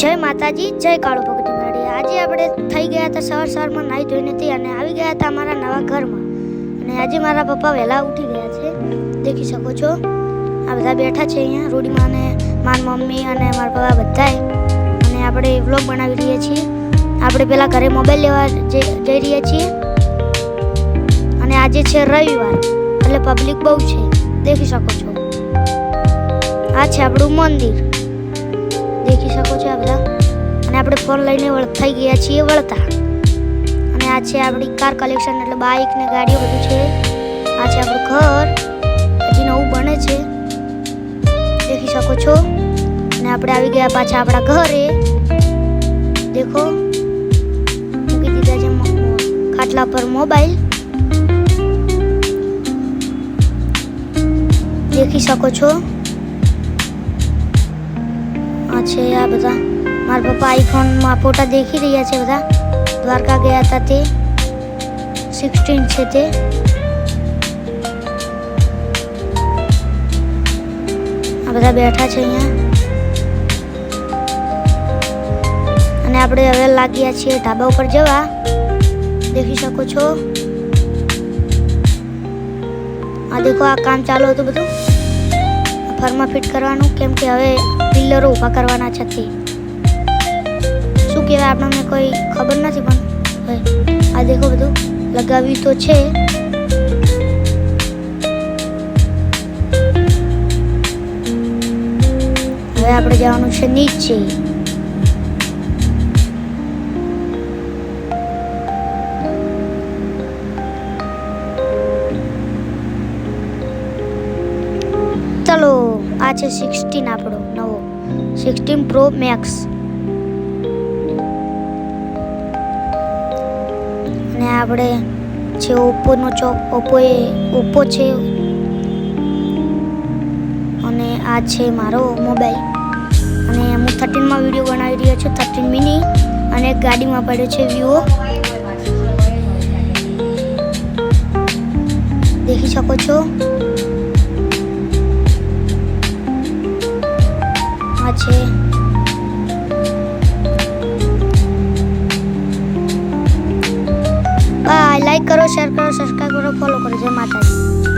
જય માતાજી, જય કાળુ ભગત મેળડી। આજે આપણે થઈ ગયા હતા સવારમાં નાહી ધોઈને અને આવી ગયા હતા અમારા નવા ઘરમાં। અને આજે મારા પપ્પા વહેલા ઉઠી ગયા છે, દેખી શકો છો। આ બધા બેઠા છે અહીંયા, રૂડીમાં અને મારી મમ્મી અને મારા પપ્પા બધાય। અને આપણે વ્લોગ બનાવી રહ્યા છીએ। આપણે પહેલાં ઘરે મોબાઈલ લેવા જઈ રહ્યા છીએ। અને આજે છે રવિવાર, એટલે પબ્લિક બહુ છે, દેખી શકો છો। આ છે આપણું મંદિર, દેખી શકો છો આ બધા। અને આપણે ફોન લઈને થઈ ગયા છીએ વળતા। અને આ છે આપણી કાર કલેક્શન, એટલે બાઇક ને ગાડીઓ બધું છે। આ છે આપણું ઘર, હજી નવું બને છે, દેખી શકો છો। અને આપણે આવી ગયા પાછા આપણા ઘરે, દેખો મૂકી દીધા છે ખાટલા પર મોબાઈલ, દેખી શકો છો। છે આ બધા મારા પપ્પા આઈફોનમાં ફોટા દેખી રહ્યા છે બધા। દ્વારકા ગયા હતા તે 16 છે તે। આ બધા બેઠા છે અહીંયા। અને આપણે હવે લાગ્યા છીએ ઢાબા ઉપર જવા, દેખી શકો છો। આ દેખો, આ કામ ચાલુ હતું બધું ફરમાં ફિટ કરવાનું, કેમ કે હવે પિલ્લરો ઊભા કરવાના છે। શું કહેવાય આપણને કોઈ ખબર નથી, પણ આ દેખો બધું લગાવ્યું તો છે। હવે આપણે જવાનું છે નીચે। ચલો, આ છે 16 આપણો નવો 16 પ્રો મેક્સ। અને આપણે છે ઓપ્પોનો ઓપ્પો છે। અને આ છે મારો મોબાઈલ। અને હું 13માં વિડીયો બનાવી રહ્યો છું, 13 મિની। અને ગાડીમાં પડ્યો છે વિવો, દેખી શકો છો। છે બાય, લાઈક કરો, શેર કરો, સબસ્ક્રાઈબ કરો, ફોલો કરો। જય માતાજી।